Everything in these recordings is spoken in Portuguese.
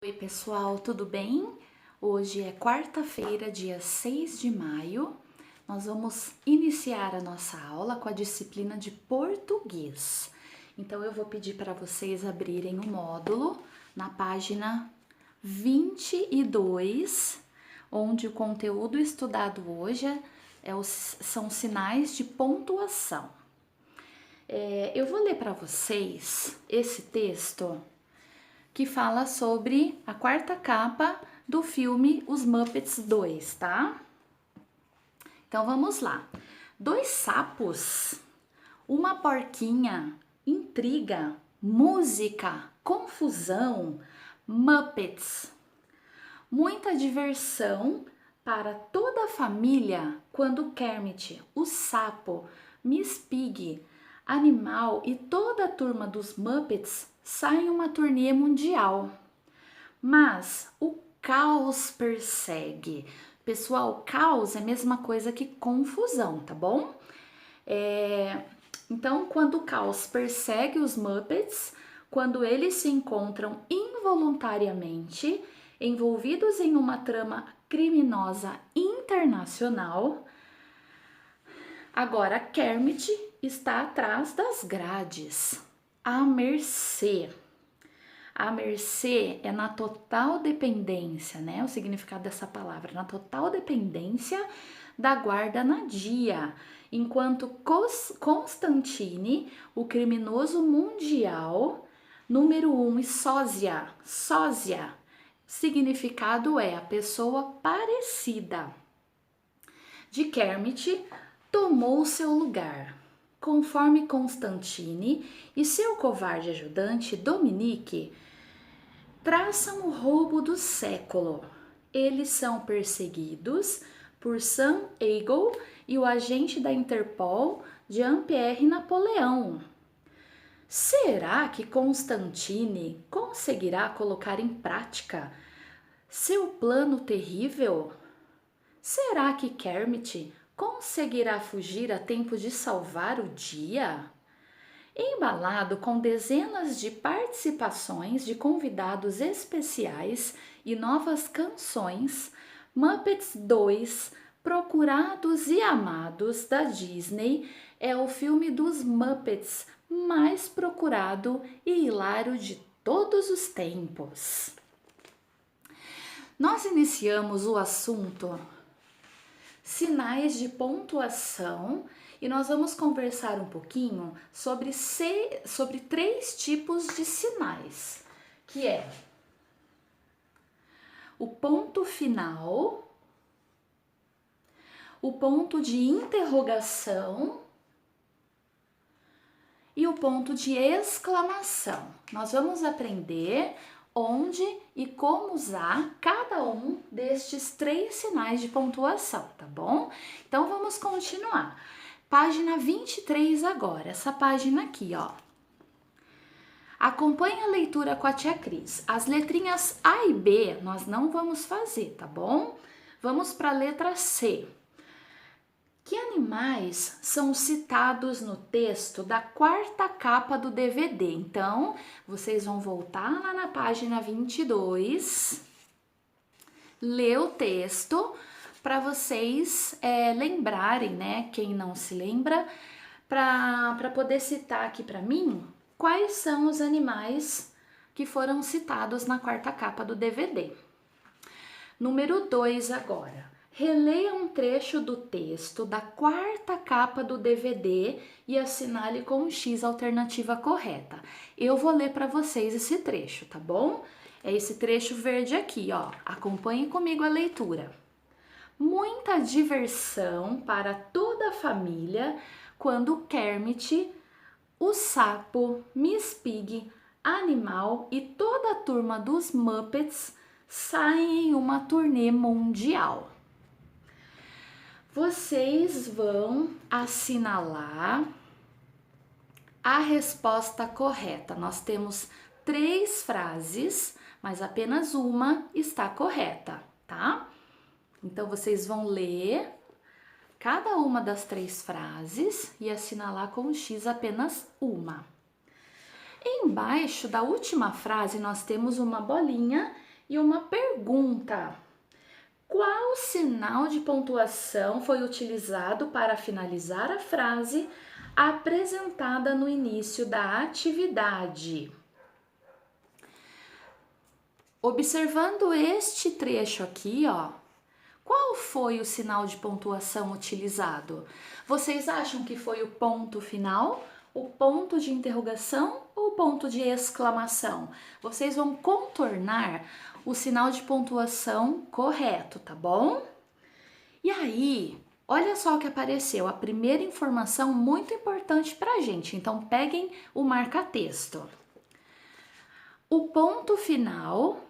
Oi pessoal, tudo bem? Hoje é quarta-feira, dia 6 de maio. Nós vamos iniciar a nossa aula com a disciplina de português. Então eu vou pedir para vocês abrirem o módulo na página 22, onde o conteúdo estudado hoje são sinais de pontuação. Eu vou ler para vocês esse texto que fala sobre a quarta capa do filme Os Muppets 2, tá? Então vamos lá. 2 sapos, uma porquinha, intriga, música, confusão, Muppets. Muita diversão para toda a família quando Kermit, o sapo, Miss Piggy, Animal e toda a turma dos Muppets saem em uma turnê mundial. Mas o caos persegue. Pessoal, caos é a mesma coisa que confusão, tá bom? Então, quando o caos persegue os Muppets, quando eles se encontram involuntariamente envolvidos em uma trama criminosa internacional, agora Kermit está atrás das grades, à mercê. A mercê é na total dependência, né? O significado dessa palavra, na total dependência da guarda nadia, enquanto Constantine, o criminoso mundial, número 1 e sósia, significado é a pessoa parecida de Kermit, tomou seu lugar. Conforme Constantine e seu covarde ajudante Dominique traçam o roubo do século. Eles são perseguidos por Sam Eagle e o agente da Interpol Jean-Pierre Napoleão. Será que Constantine conseguirá colocar em prática seu plano terrível? Será que Kermit conseguirá fugir a tempo de salvar o dia? Embalado com dezenas de participações de convidados especiais e novas canções, Muppets 2, Procurados e Amados da Disney, é o filme dos Muppets mais procurado e hilário de todos os tempos. Nós iniciamos o assunto sinais de pontuação e nós vamos conversar um pouquinho sobre 3 tipos de sinais, que é o ponto final, o ponto de interrogação e o ponto de exclamação. Nós vamos aprender onde e como usar cada um destes 3 sinais de pontuação, tá bom? Então vamos continuar. Página 23 agora, essa página aqui, ó. Acompanhe a leitura com a tia Cris. As letrinhas A e B nós não vamos fazer, tá bom? Vamos para a letra C. Que animais são citados no texto da quarta capa do DVD? Então, vocês vão voltar lá na página 22, ler o texto para vocês lembrarem, né? Quem não se lembra, para poder citar aqui para mim quais são os animais que foram citados na quarta capa do DVD. Número 2 agora. Releia um trecho do texto da quarta capa do DVD e assinale com um X a alternativa correta. Eu vou ler para vocês esse trecho, tá bom? É esse trecho verde aqui, ó. Acompanhe comigo a leitura. Muita diversão para toda a família quando Kermit, o sapo, Miss Piggy, Animal e toda a turma dos Muppets saem em uma turnê mundial. Vocês vão assinalar a resposta correta. Nós temos 3 frases, mas apenas uma está correta, tá? Então, vocês vão ler cada uma das 3 frases e assinalar com um X apenas uma. Embaixo da última frase, nós temos uma bolinha e uma pergunta. Qual sinal de pontuação foi utilizado para finalizar a frase apresentada no início da atividade? Observando este trecho aqui, ó, qual foi o sinal de pontuação utilizado? Vocês acham que foi o ponto final, o ponto de interrogação ou o ponto de exclamação? Vocês vão contornar o sinal de pontuação correto, tá bom? E aí, olha só o que apareceu, a primeira informação muito importante pra gente, então peguem o marca-texto. O ponto final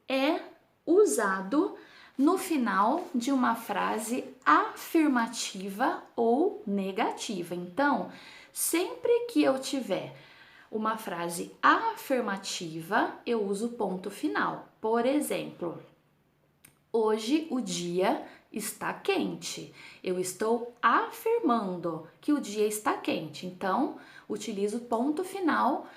é usado no final de uma frase afirmativa ou negativa. Então, sempre que eu tiver uma frase afirmativa, eu uso o ponto final. Por exemplo, hoje o dia está quente. Eu estou afirmando que o dia está quente. Então, utilizo o ponto final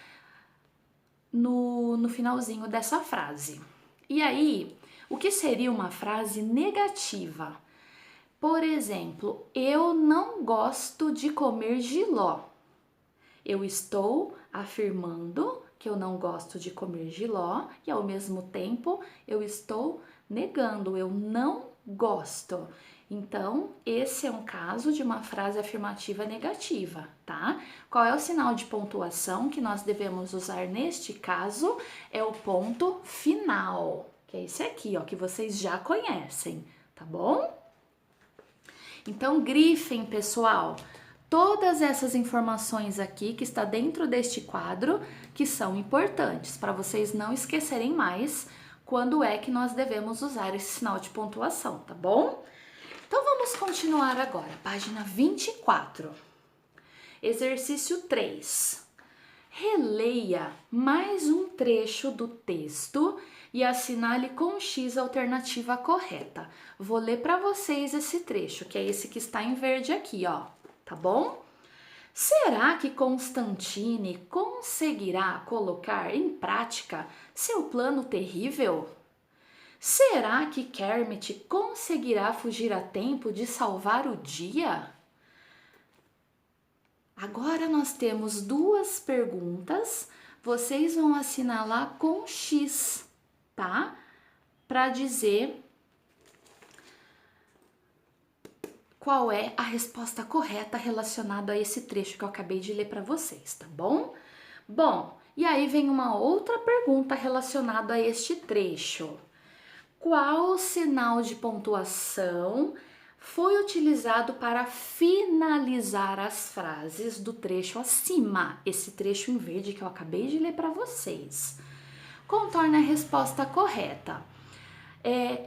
no finalzinho dessa frase. E aí, o que seria uma frase negativa? Por exemplo, eu não gosto de comer jiló. Eu estou afirmando que eu não gosto de comer jiló e ao mesmo tempo eu estou negando, eu não gosto. Então, esse é um caso de uma frase afirmativa negativa, tá? Qual é o sinal de pontuação que nós devemos usar neste caso? É o ponto final, que é esse aqui, ó, que vocês já conhecem, tá bom? Então, grifem, pessoal, todas essas informações aqui que está dentro deste quadro, que são importantes para vocês não esquecerem mais quando é que nós devemos usar esse sinal de pontuação, tá bom? Então, vamos continuar agora, página 24. Exercício 3. Releia mais um trecho do texto e assinale com X a alternativa correta. Vou ler para vocês esse trecho, que é esse que está em verde aqui, ó, tá bom? Será que Constantine conseguirá colocar em prática seu plano terrível? Será que Kermit conseguirá fugir a tempo de salvar o dia? Agora nós temos duas perguntas, vocês vão assinalar com X, tá? Para dizer qual é a resposta correta relacionada a esse trecho que eu acabei de ler para vocês, tá bom? Bom, e aí vem uma outra pergunta relacionada a este trecho. Qual o sinal de pontuação foi utilizado para finalizar as frases do trecho acima? Esse trecho em verde que eu acabei de ler para vocês. Contorne a resposta correta.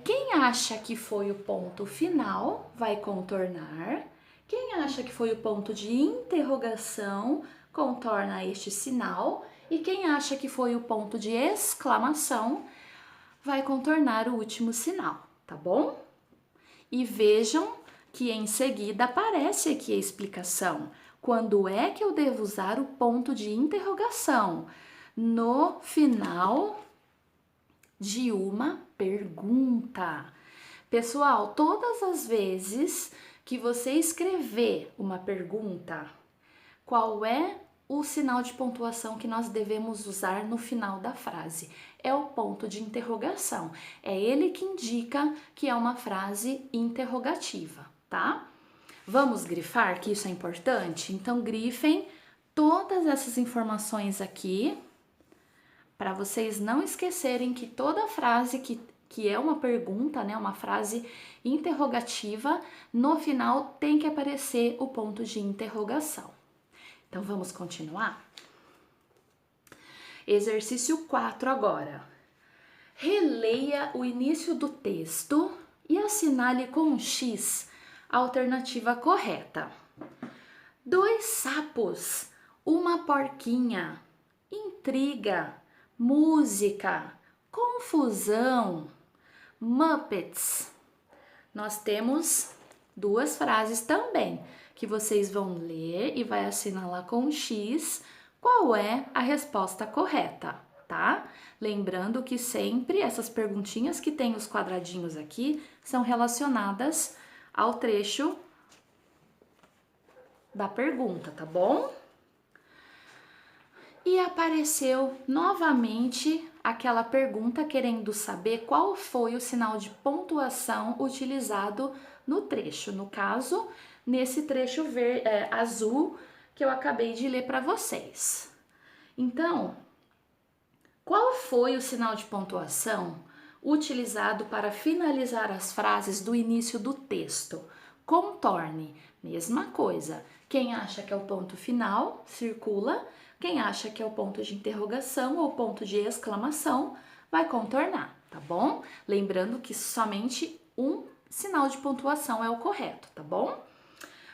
Quem acha que foi o ponto final vai contornar. Quem acha que foi o ponto de interrogação contorna este sinal. E quem acha que foi o ponto de exclamação vai contornar o último sinal, tá bom? E vejam que em seguida aparece aqui a explicação. Quando é que eu devo usar o ponto de interrogação? No final de uma pergunta. Pessoal, todas as vezes que você escrever uma pergunta, qual é o sinal de pontuação que nós devemos usar no final da frase? É o ponto de interrogação. É ele que indica que é uma frase interrogativa, tá? Vamos grifar que isso é importante? Então, grifem todas essas informações aqui para vocês não esquecerem que toda frase que é uma pergunta, né, uma frase interrogativa, no final tem que aparecer o ponto de interrogação. Então, vamos continuar? Exercício 4 agora. Releia o início do texto e assinale com X a alternativa correta. 2 sapos, uma porquinha, intriga, música, confusão, Muppets. Nós temos duas frases também que vocês vão ler e vai assinalar com X qual é a resposta correta. tá? Lembrando que sempre essas perguntinhas que tem os quadradinhos aqui são relacionadas ao trecho da pergunta, tá bom? E apareceu novamente aquela pergunta querendo saber qual foi o sinal de pontuação utilizado no trecho. No caso, nesse trecho azul que eu acabei de ler para vocês. Então, qual foi o sinal de pontuação utilizado para finalizar as frases do início do texto? Contorne, mesma coisa. Quem acha que é o ponto final, circula. Quem acha que é o ponto de interrogação ou ponto de exclamação, vai contornar, tá bom? Lembrando que somente um sinal de pontuação é o correto, tá bom?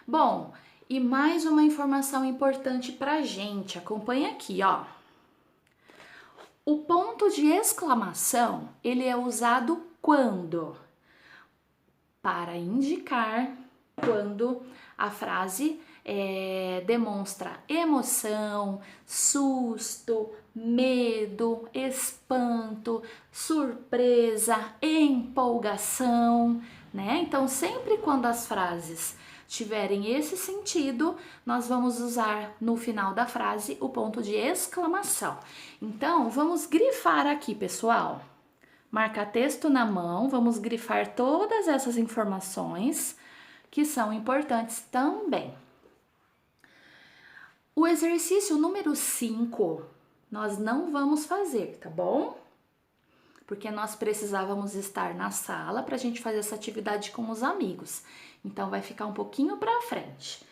Bom, e mais uma informação importante pra gente, acompanha aqui, ó. O ponto de exclamação, ele é usado quando? Para indicar quando a frase demonstra emoção, susto, medo, espanto, surpresa, empolgação, né? Então, sempre quando as frases tiverem esse sentido, nós vamos usar no final da frase o ponto de exclamação. Então, vamos grifar aqui, pessoal. Marcar texto na mão, vamos grifar todas essas informações que são importantes também. O exercício número 5 nós não vamos fazer, tá bom? Porque nós precisávamos estar na sala para a gente fazer essa atividade com os amigos. Então vai ficar um pouquinho para frente.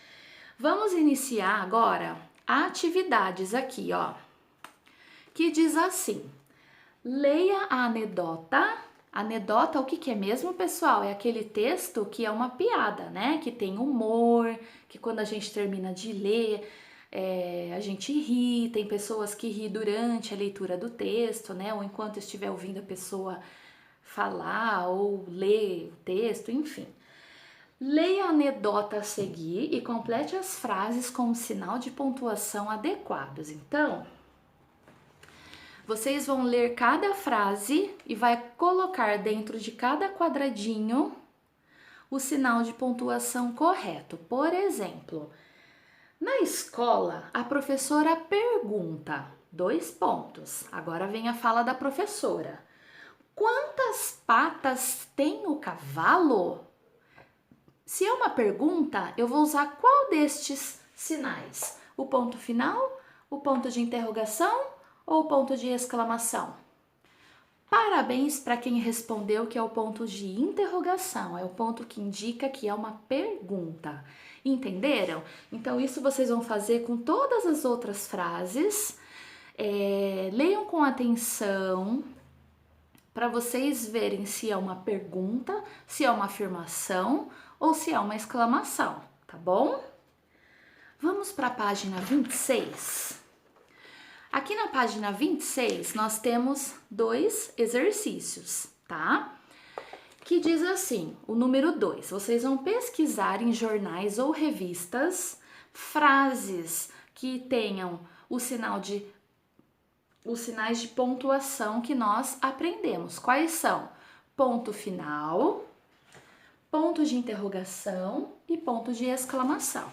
Vamos iniciar agora atividades aqui, ó. Que diz assim: leia a anedota. Anedota, o que é mesmo, pessoal? É aquele texto que é uma piada, né? Que tem humor, que quando a gente termina de ler, a gente ri. Tem pessoas que ri durante a leitura do texto, né? Ou enquanto estiver ouvindo a pessoa falar ou ler o texto, enfim. Leia a anedota a seguir e complete as frases com um sinal de pontuação adequados. Então, vocês vão ler cada frase e vai colocar dentro de cada quadradinho o sinal de pontuação correto. Por exemplo, na escola, a professora pergunta, 2 pontos. Agora vem a fala da professora. Quantas patas tem o cavalo? Se é uma pergunta, eu vou usar qual destes sinais? O ponto final, o ponto de interrogação ou ponto de exclamação? Parabéns para quem respondeu que é o ponto de interrogação, é o ponto que indica que é uma pergunta. Entenderam? Então, isso vocês vão fazer com todas as outras frases. Leiam com atenção para vocês verem se é uma pergunta, se é uma afirmação ou se é uma exclamação, tá bom? Vamos para a página 26. Aqui na página 26, nós temos 2 exercícios, tá? Que diz assim, o número 2, vocês vão pesquisar em jornais ou revistas frases que tenham os sinais de pontuação que nós aprendemos. Quais são? Ponto final, ponto de interrogação e ponto de exclamação.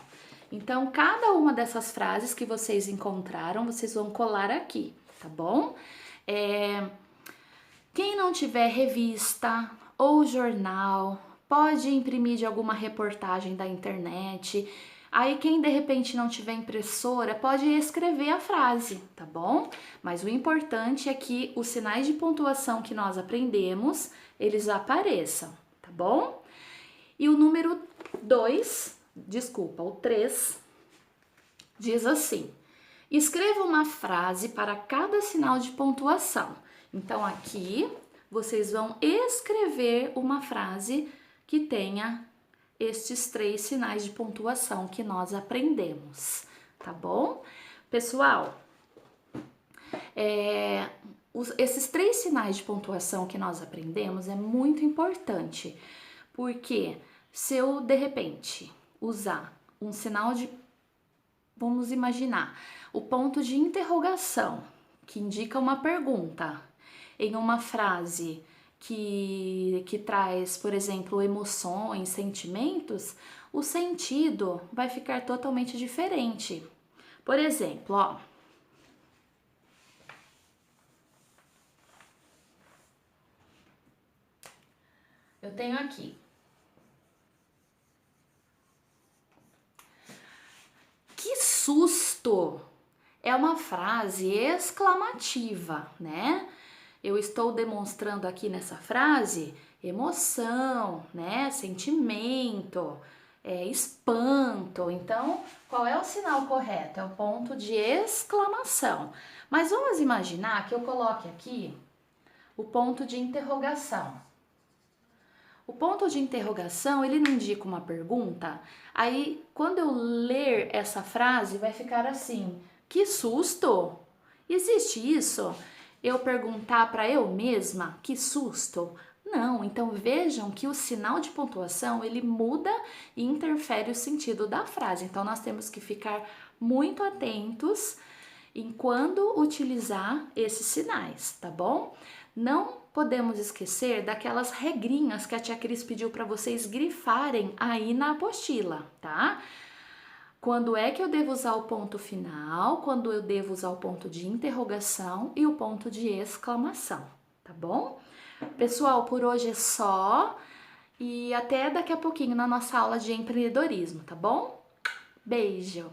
Então, cada uma dessas frases que vocês encontraram, vocês vão colar aqui, tá bom? Quem não tiver revista ou jornal, pode imprimir de alguma reportagem da internet. Aí, quem de repente não tiver impressora, pode escrever a frase, tá bom? Mas o importante é que os sinais de pontuação que nós aprendemos, eles apareçam, tá bom? E o número 3, diz assim: escreva uma frase para cada sinal de pontuação. Então, aqui vocês vão escrever uma frase que tenha estes 3 sinais de pontuação que nós aprendemos, tá bom? Pessoal, esses 3 sinais de pontuação que nós aprendemos é muito importante, porque se eu, de repente, usar um sinal de, vamos imaginar, o ponto de interrogação que indica uma pergunta, em uma frase que traz, por exemplo, emoções, sentimentos, o sentido vai ficar totalmente diferente. Por exemplo, ó, eu tenho aqui: que susto! É uma frase exclamativa, né? Eu estou demonstrando aqui nessa frase emoção, né? Sentimento, espanto. Então, qual é o sinal correto? É o ponto de exclamação. Mas vamos imaginar que eu coloque aqui o ponto de interrogação. O ponto de interrogação, ele não indica uma pergunta? Aí, quando eu ler essa frase, vai ficar assim: que susto! Existe isso? Eu perguntar para eu mesma, que susto? Não, então vejam que o sinal de pontuação, ele muda e interfere o sentido da frase. Então, nós temos que ficar muito atentos em quando utilizar esses sinais, tá bom? Não podemos esquecer daquelas regrinhas que a tia Cris pediu para vocês grifarem aí na apostila, tá? Quando é que eu devo usar o ponto final, quando eu devo usar o ponto de interrogação e o ponto de exclamação, tá bom? Pessoal, por hoje é só e até daqui a pouquinho na nossa aula de empreendedorismo, tá bom? Beijo!